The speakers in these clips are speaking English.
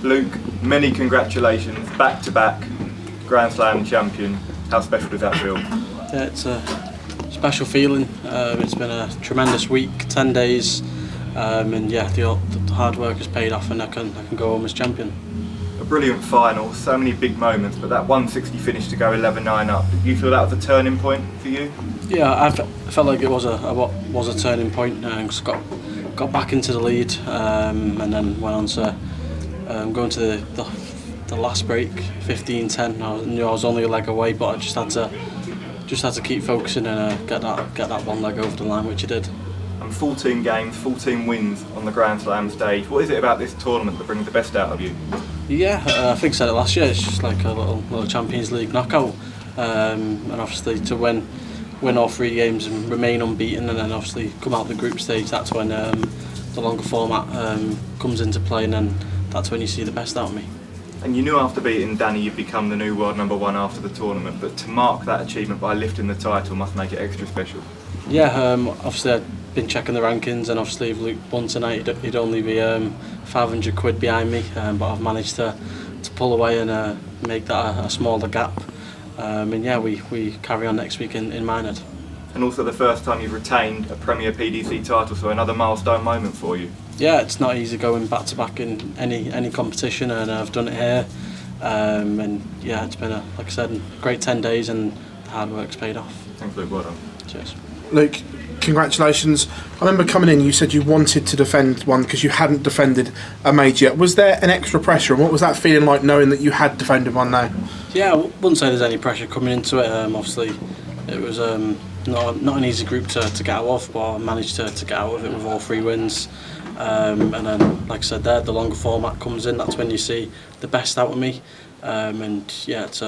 Luke, many congratulations, back-to-back Grand Slam champion. How special does that feel? Yeah, it's a special feeling. It's been a tremendous week, 10 days, and yeah, the hard work has paid off, and I can go home as champion. A brilliant final, so many big moments, but that 160 finish to go 11-9 up, did you feel that was a turning point for you? Yeah, I felt like it was a turning point. Just got back into the lead, and then went on to going to the last break, 15-10. I knew I was only a leg away, but I just had to keep focusing and get that one leg over the line, which I did. And 14 games, 14 wins on the Grand Slam stage. What is it about this tournament that brings the best out of you? Yeah, I think I said it last year. It's just like a little Champions League knockout, and obviously to win all 3 games and remain unbeaten, and then obviously come out the group stage. That's when the longer format comes into play, and then that's when you see the best out of me. And you knew after beating Danny you'd become the new world #1 after the tournament, but to mark that achievement by lifting the title must make it extra special. Yeah, obviously I'd been checking the rankings, and obviously if Luke won tonight he'd only be £500 behind me, but I've managed to pull away and make that a smaller gap, and yeah, we carry on next week in Minehead. And also the first time you've retained a Premier PDC title, so another milestone moment for you. Yeah, it's not easy going back to back in any competition, and I've done it here, and yeah, it's been like I said, a great 10 days, and the hard work's paid off. Thanks, Luke. Well done. Cheers. Luke, congratulations. I remember coming in, you said you wanted to defend one because you hadn't defended a major yet. Was there an extra pressure, and what was that feeling like knowing that you had defended one now? Yeah, I wouldn't say there's any pressure coming into it. Obviously it was not an easy group to get out of, but I managed to get out of it with all 3 wins. And then, like I said there, the longer format comes in, that's when you see the best out of me, and yeah, it's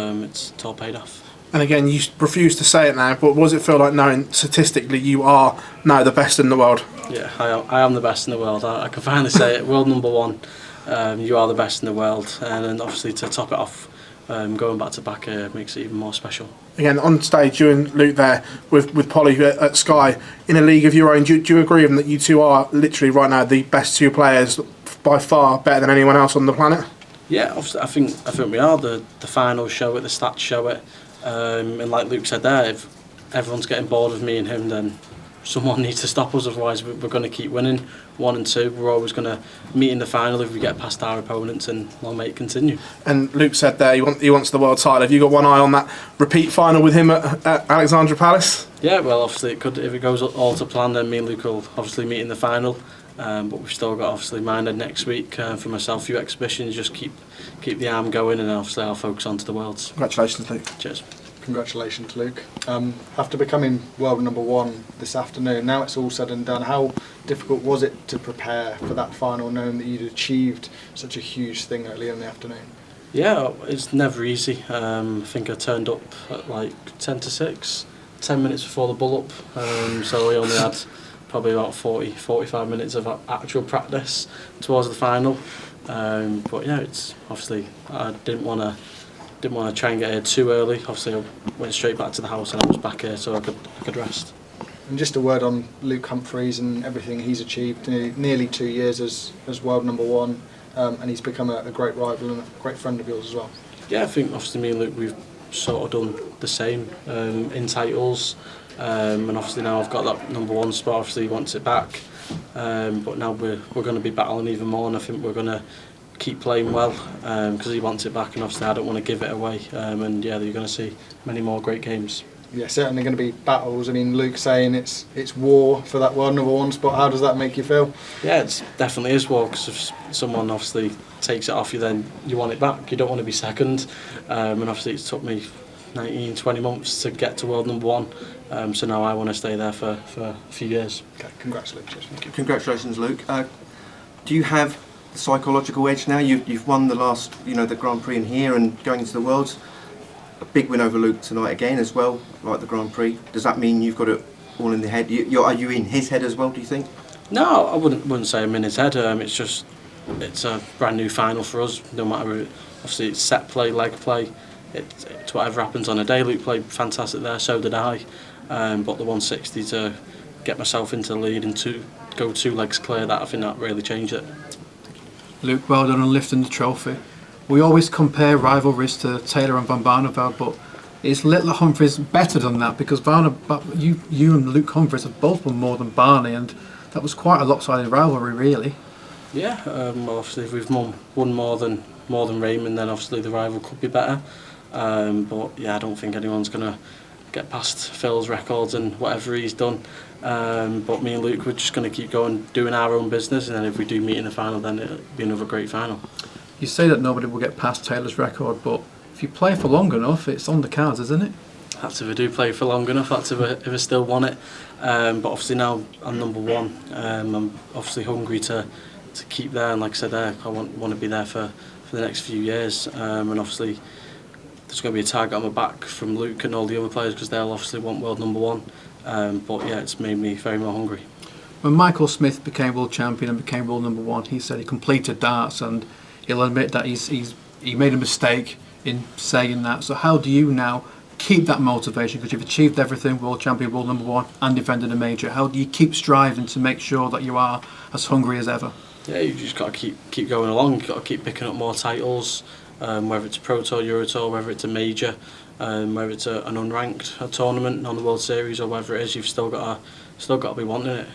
all paid off. And again, you refuse to say it now, but what does it feel like knowing statistically you are now the best in the world? Yeah, I am the best in the world. I can finally say it, world #1. You are the best in the world, and then obviously to top it off, going back to back makes it even more special. Again, on stage, you and Luke there with Polly at Sky, in a league of your own, do you agree with them that you two are literally right now the best 2 players, by far better than anyone else on the planet? Yeah, obviously, I think we are. The finals show it, the stats show it, and like Luke said there, if everyone's getting bored of me and him, then someone needs to stop us, otherwise we're going to keep winning 1 and 2. We're always going to meet in the final if we get past our opponents, and long may it continue. And Luke said there he wants the world title. Have you got one eye on that repeat final with him at Alexandra Palace? Yeah, well, obviously it could, if it goes all to plan, then me and Luke will obviously meet in the final, but we've still got obviously Minehead next week for myself, a few exhibitions, just keep the arm going, and obviously I'll focus on to the Worlds. Congratulations, Luke. Cheers. Congratulations, Luke. After becoming world #1 this afternoon, now it's all said and done, how difficult was it to prepare for that final, knowing that you'd achieved such a huge thing earlier in the afternoon? Yeah, it's never easy. I think I turned up at like 10 to 6, 10 minutes before the bull-up, so we only had probably about 45 minutes of actual practice towards the final. But yeah, it's obviously I didn't want to try and get here too early. Obviously I went straight back to the house, and I was back here so I could rest. And just a word on Luke Humphries and everything he's achieved, nearly 2 years as world #1, and he's become a great rival and a great friend of yours as well. Yeah, I think obviously me and Luke, we've sort of done the same in titles, and obviously now I've got that #1 spot. Obviously he wants it back, but now we're going to be battling even more, and I think we're going to keep playing well because he wants it back, and obviously I don't want to give it away, and yeah, you're going to see many more great games. Yeah, certainly going to be battles. I mean, Luke saying it's war for that world #1 spot. How does that make you feel? Yeah, it definitely is war, because if someone obviously takes it off you, then you want it back. You don't want to be second, and obviously it took me 19-20 months to get to world #1, so now I want to stay there for a few years. Okay, congratulations. Thank you. Congratulations, Luke. Do you have the psychological edge now? You've won the last, the Grand Prix in here and going into the Worlds. A big win over Luke tonight again as well, like the Grand Prix. Does that mean you've got it all in the head? Are you in his head as well, do you think? No, I wouldn't say I'm in his head. It's a brand new final for us. No matter, obviously it's set play, leg play. It's whatever happens on a day. Luke played fantastic there, so did I. But the 160 to get myself into the lead and to go 2 legs clear, I think that really changed it. Luke, well done on lifting the trophy. We always compare rivalries to Taylor and Van Barneveld, but is Little Humphries better than that? Because you and Luke Humphries have both won more than Barney, and that was quite a lopsided rivalry, really. Yeah, well, obviously if we've won more than Raymond, then obviously the rival could be better. But yeah, I don't think anyone's going to get past Phil's records and whatever he's done. But me and Luke, we're just going to keep going, doing our own business, and then if we do meet in the final, then it'll be another great final. You say that nobody will get past Taylor's record, but if you play for long enough, it's on the cards, isn't it? That's if I do play for long enough, that's if I still want it. But obviously now I'm number one. I'm obviously hungry to keep there, and like I said there, I want to be there for the next few years. And obviously there's going to be a target on my back from Luke and all the other players, because they'll obviously want world number one. But yeah, it's made me very more hungry. When Michael Smith became world champion and became world number one, he said he completed darts, and he'll admit that he made a mistake in saying that. So how do you now keep that motivation? Because you've achieved everything, world champion, world number one, and defended a major. How do you keep striving to make sure that you are as hungry as ever? Yeah, you just got to keep going along. You've got to keep picking up more titles, whether it's a Pro Tour, Euro Tour, whether it's a major, whether it's an unranked tournament on the World Series, or whether it is, you've still got to be wanting it.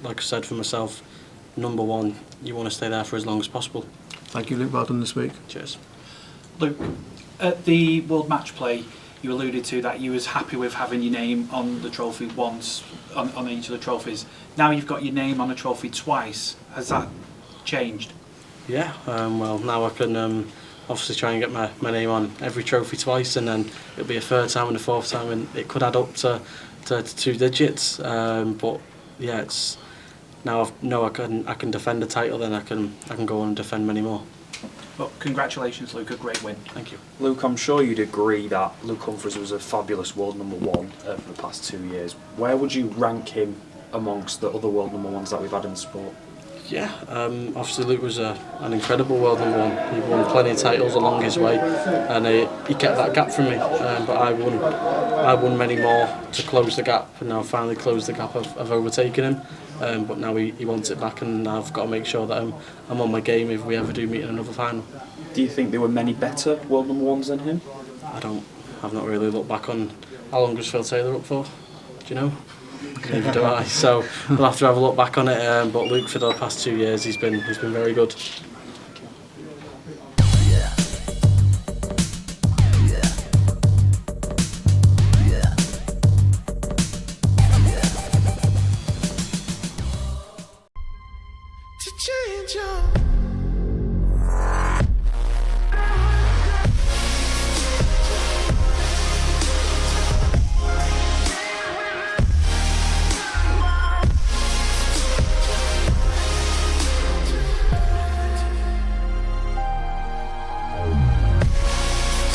Like I said for myself, number one, you want to stay there for as long as possible. Thank you, Luke. Well done this week. Cheers. Luke, at the World Match Play, you alluded to that you was happy with having your name on the trophy once, on each of the trophies. Now you've got your name on a trophy twice. Has that changed? Yeah, well now I can obviously try and get my name on every trophy twice, and then it'll be a third time and a fourth time, and it could add up to 2 digits. But yeah, it's now I can defend the title, then I can go on and defend many more. Well, congratulations, Luke, a great win. Thank you. Luke, I'm sure you'd agree that Luke Humphries was a fabulous world number one for the past 2 years. Where would you rank him amongst the other world number ones that we've had in the sport? Yeah, obviously Luke was an incredible world number one. He won plenty of titles along his way, and he kept that gap from me. But I won many more to close the gap, and now finally closed the gap of overtaking him. But now he wants it back, and I've got to make sure that I'm on my game if we ever do meet in another final. Do you think there were many better world number ones than him? I've not really looked back on how long was Phil Taylor up for. Do you know? Neither do I. So we'll have to have a look back on it. But Luke, for the past 2 years, he's been very good. To change your